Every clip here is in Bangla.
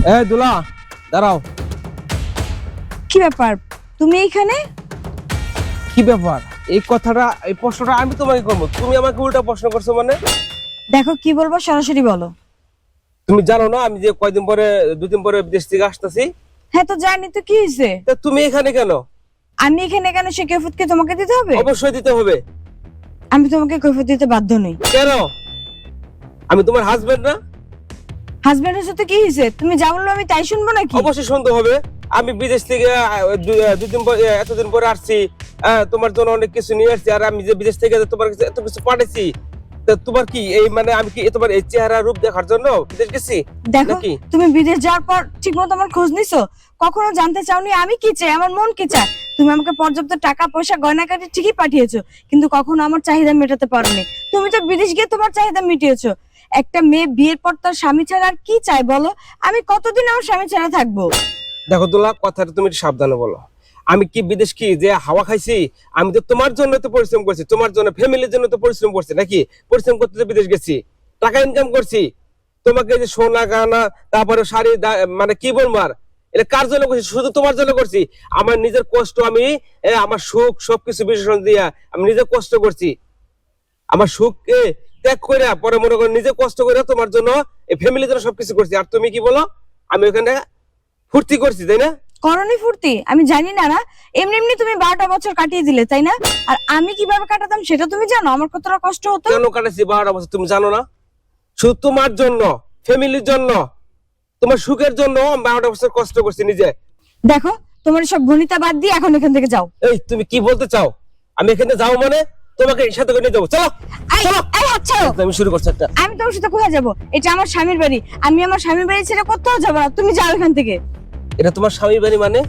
এই দুলা দাঁড়াও। কি ব্যাপার তুমি এইখানে? কি ব্যাপার? এই কথাটা এই প্রশ্নটা আমি তোমাকে করবো, তুমি আমাকে উল্টা প্রশ্ন করছো মানে? দেখো কি বলবো সরাসরি বলো। তুমি জানো না আমি যে কয়দিন পরে দুদিন পরে বিদেশ থেকে আসতেছি? হ্যাঁ তো জানি, তো কি হয়েছে? তা তুমি এখানে কেন? আমি এখানে কেন সে কৈফিয়তকে তোমাকে দিতে হবে? অবশ্যই দিতে হবে। আমি তোমাকে কৈফিয়ত দিতে বাধ্য নই। কেন? আমি তোমার হাজবেন্ড না? হাজবেন্ডের সাথে কি হয়েছে? তুমি যা বললো আমি তাই শুনবো নাকি? অবশ্যই শুনতে হবে। আমি বিদেশ থেকে দুদিন পরে এতদিন পরে আসছি, তোমার জন্য অনেক কিছু নিয়ে আসছি। আর আমি যে বিদেশ থেকে তোমার কাছে এত কিছু পাঠাইছি, তা তোমার কি এই মানে আমি কি তোমার এই চেহারা রূপ দেখার জন্য বিদেশ গেছি দেখো নাকি? তুমি বিদেশ যাওয়ার পর ঠিকমতো আমার খোঁজ নিছো? কখনো জানতে চাওনি আমি কি চাই, আমার মন কি চায়? তুমি আমাকে পর্যাপ্ত টাকা পয়সা গয়নাগাটি ঠিকই পাঠিয়েছো, কিন্তু কখনো আমার চাহিদা মেটাতে পারোনি। তুমি তো বিদেশ গিয়ে তোমার চাহিদা মিটিয়েছো। একটা মেয়ে বিয়ের পর তার স্বামী ছাড়া আর কি চাই বলো? আমি কতদিন আমার স্বামী ছাড়া থাকবো? দেখো দুলা, কথাটা তুমি একটু সাবধানে বলো। আমি কি বিদেশ কি যে হাওয়া খাইছি? আমি তো তোমার জন্য তো পরিশ্রম করছি, তোমার জন্য ফ্যামিলির জন্য তো পরিশ্রম করছি নাকি? পরিশ্রম করতে তো বিদেশ গেছি, টাকা ইনকাম করছি। তোমাকে যে সোনা গয়না তারপরে শাড়ি মানে কি বলবো আর, এটা কার জন্য করছি? শুধু তোমার জন্য করছি। আমার নিজের কষ্ট আমি আমার সুখ সবকিছু বিসর্জন দিয়া আমি নিজে কষ্ট করছি। আমার সুখকে ত্যাগ করে পরে মনে করো নিজে কষ্ট করে তোমার জন্য এই ফ্যামিলির জন্য সবকিছু করছি। আর তুমি কি বলো আমি ওখানে ফুর্তি করছি, তাই না? করনি ফুর্তি? আমি জানি না না, এমনি এমনি তুমি 12টা বছর কাটিয়ে দিলে তাই না? আর আমি কিভাবে কাটাতাম সেটা তুমি জানো, আমার কতটা কষ্ট হতো। কেন কাটাচ্ছি 12টা বছর তুমি জানো না? শুধু তোমার জন্য, ফ্যামিলির জন্য, তোমার সুখের জন্য 12টা বছর কষ্ট করছি নিজে। দেখো তোমার সব গণিতা বাদ দিয়ে এখন এখান থেকে যাও। এই তুমি কি বলতে চাও? আমি এখানে যাও মানে তোমাকে সাথে করে নিয়ে যাবো, চলো এই, চলো। এই হাত ছাড়ো। আমি শুরু করছি একটা। আমি তোমার সাথে কোথায় যাবো? এটা আমার স্বামীর বাড়ি, আমি আমার স্বামীর বাড়ি ছেড়ে কোথাও যাবো না। তুমি যাও এখান থেকে। এটা তোমার স্বামীর বাড়ি মানে?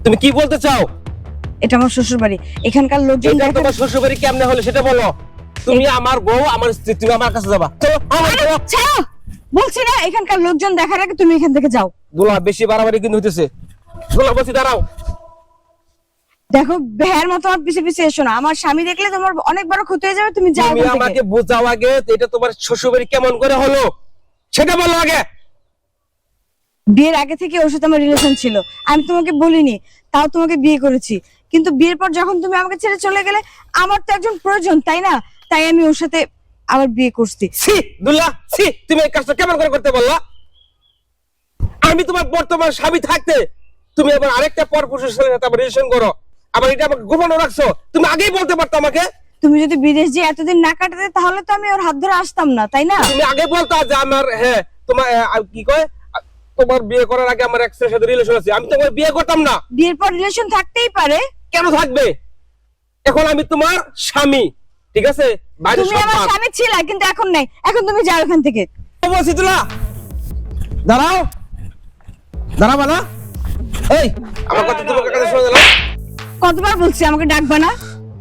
তুমি কি বলতে চাও? এটা আমার শ্বশুর বাড়ি, এখানকার লোকজন এটা দেখে- তোমার শ্বশুর বাড়ি কেমনে হলো সেটা বলো। তুমি আমার বউ, আমার স্ত্রী, তুমি আমার কাছে যাবা, চলো আমার আরে, ছাড়ো বলছি না, এখানকার লোকজন দেখার আগে তুমি এখান থেকে যাও। দুলা বেশি বাড়াবাড়ি কিন্তু হইতেছে। দুলা বলছি দাঁড়াও। দেখো বেহার মতো আমার পিছে পিছে এসো না, আমার স্বামী দেখলে তোমার অনেক বড় ক্ষতি হয়ে যাবে। তুমি যাও তুমি এখান থেকে। আমাকে বোঝাও আগে, এটা তোমার শ্বশুর বাড়ি কেমন করে হলো সেটা বলো আগে। বিয়ের আগে থেকে ওর সাথে আমার রিলেশন ছিল, আমি তোমাকে বলিনি, তাও তোমাকে বিয়ে করেছি। কিন্তু বিয়ের পর যখন তুমি আমাকে ছেড়ে চলে গেলে, আমার তো একজন প্রয়োজন তাই না? তাই আমি ওর সাথে আবার বিয়ে করছি। ছি দুলা, ছি, তুমি এই কাজটা কেমন করে করতে বললা? আমি তোমার বর্তমান স্বামী থাকতে তুমি আবার আরেকটা পরপুরুষের সাথে আবার রিলেশন করো, আবার এটা আমাকে গোপন রাখছো। তুমি আগেই বলতে পারতো আমাকে। তুমি যদি বিদেশ যে এতদিন না কাটাতে তাহলে তো আমি ওর হাত ধরে আসতাম না তাই না? তুমি আগে বলতো যে আমার হ্যাঁ তোমার কি কয় তোমার বিয়ে করার আগে আমার এক্স এর সাথে রিলেশন আছে, আমি তোমার বিয়ে করতাম না। বিয়ের পর রিলেশন থাকতেই পারে। কেন থাকবে? এখন আমি তোমার স্বামী, ঠিক আছে? বাইরে তুমি সব আমার বাদ। স্বামী ছিলে কিন্তু এখন নাই, এখন তুমি যাও এখান থেকে। বলছি দুলা দাঁড়াও, দাঁড়াবা না? এই আমার কথা তোমার কাছে শোনা গেল? কতবার বলছি আমাকে ডাকবা না,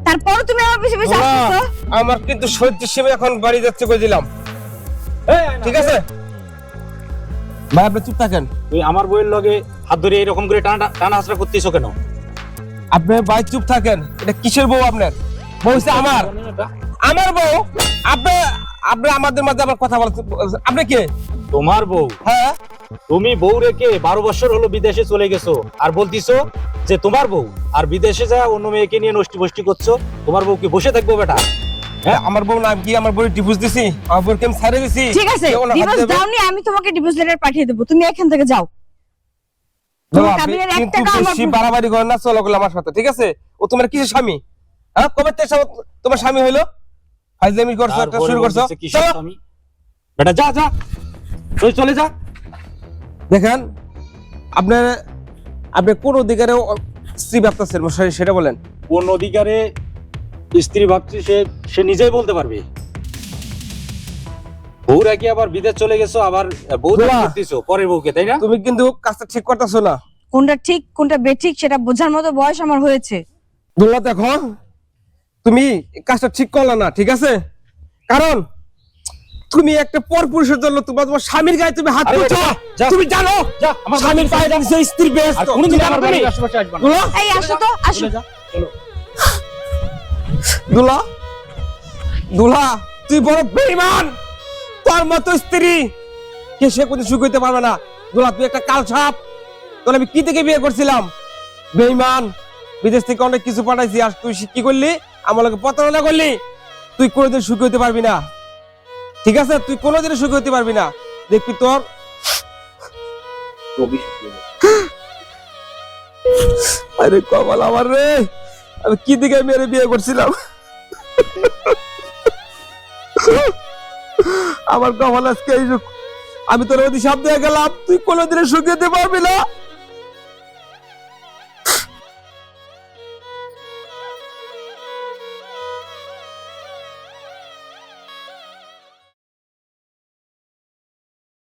তারপর তুমি আমার পিছে পিছে আসছো। আমার কিন্তু সহ্য সীমা এখন বাড়ি যাচ্ছে কই দিলাম, ঠিক আছে? ভাই আপনি চুপ থাকেন। তুই আমার বইয়ের লগে হাত ধরে এরকম করে টানা টানা হাসরা করতেছো কেন? আপনি ভাই চুপ থাকেন। এটা কিসের বউ আপনার? বউ হচ্ছে আমার, আমার বউ। আপনি আপনি আমাদের মাঝে আবার কথা বলছেন, আপনি কে? তোমার বউ? হ্যাঁ তুমি বউ রেখে 12 বছর হলো বিদেশে চলে গেছো আর বলতিছো যে তোমার বউ, আর বিদেশে যা অন্য মেয়েকে নিয়ে নষ্টি বষ্টি করছো। তোমার বউ কি বসে থাকবো বেটা? হ্যাঁ আমার বউ নাম কি? আমার বউ ডিভোর্স দিছি, আমার বউকে আমি ছাড়ে দিছি। ঠিক আছে, কেউ না হাত ডিভোর্স দেবে? দাওনি, আমি তোমাকে ডিভোর্স লেটার পাঠিয়ে দেবো, তুমি এখান থেকে যাও। বাবা, তোমার কাবিনের এক কিন্তু টাকা আমার- বেশি বাড়াবাড়ি করেন না, চলো গেলো আমার সাথে, ঠিক আছে? ও তোমার কিসের স্বামী? হ্যাঁ কবে থেকে তোমার স্বামী হইলো? ফাইজলামি করছো, একটা তারপরে শুরু করছো। বলতেছে কিসের চলো। স্বামী? বেটা যা যা, তুই চলে যা। দেখেন আপনার আপনি কোন অধিকারে স্ত্রী ভাবতেছেন সেটা বলেন। কোন অধিকারে স্ত্রী ভাবছি সে নিজেই বলতে পারবে। বউ রাখি আবার বিদেশ চলে গেছো, আবার বউ দুলা। করতেছো পরের বউকে, তাই না? তুমি কিন্তু কাজটা ঠিক করতেছো না। কোনটা ঠিক কোনটা বেঠিক সেটা বোঝার মতো বয়স আমার হয়েছে। দুলা দেখো, তুমি কাজটা ঠিক করলে না, ঠিক আছে? কারণ তুমি একটা পরপুরুষের জন্য তোমার স্বামীর গায়ে তুমি হাত আরে তুলছো। যা, যা। তুমি জানো যা, আমার স্বামীর বাড়িতে গায়ে যা। নিচে স্ত্রী বেহেশত। আর কোনোদিন তুমি জানো আমার বাড়ির তুমি? আশেপাশে আসবা না। দুলা, এই আসো তো, আসো। চলে যা, চলো। দুলা, দুলা তুই বড় বেঈমান। তোর মতো স্ত্রী কে সে কোনদিন সুখী হইতে পারবে না। দুলা তুই একটা কাল সাপ, তোর আমি কি থেকে বিয়ে করছিলাম? বেঈমান, বিদেশ থেকে অনেক কিছু পাঠাইছি, আর তুই কি করলি? আমার লোকে প্রতারণা করলি। তুই কোনোদিন সুখী হতে পারবি না, ঠিক আছে? তুই কোনোদিন সুখী হতে পারবি না, দেখবি তোর। আরে কপাল আমার রে, আমি কি দিকে মেরে বিয়ে করছিলাম। আমার কপাল আজকে এই, আমি তোর অভিশাপ দিয়ে গেলাম, তুই কোনোদিন সুখী হতে পারবি না।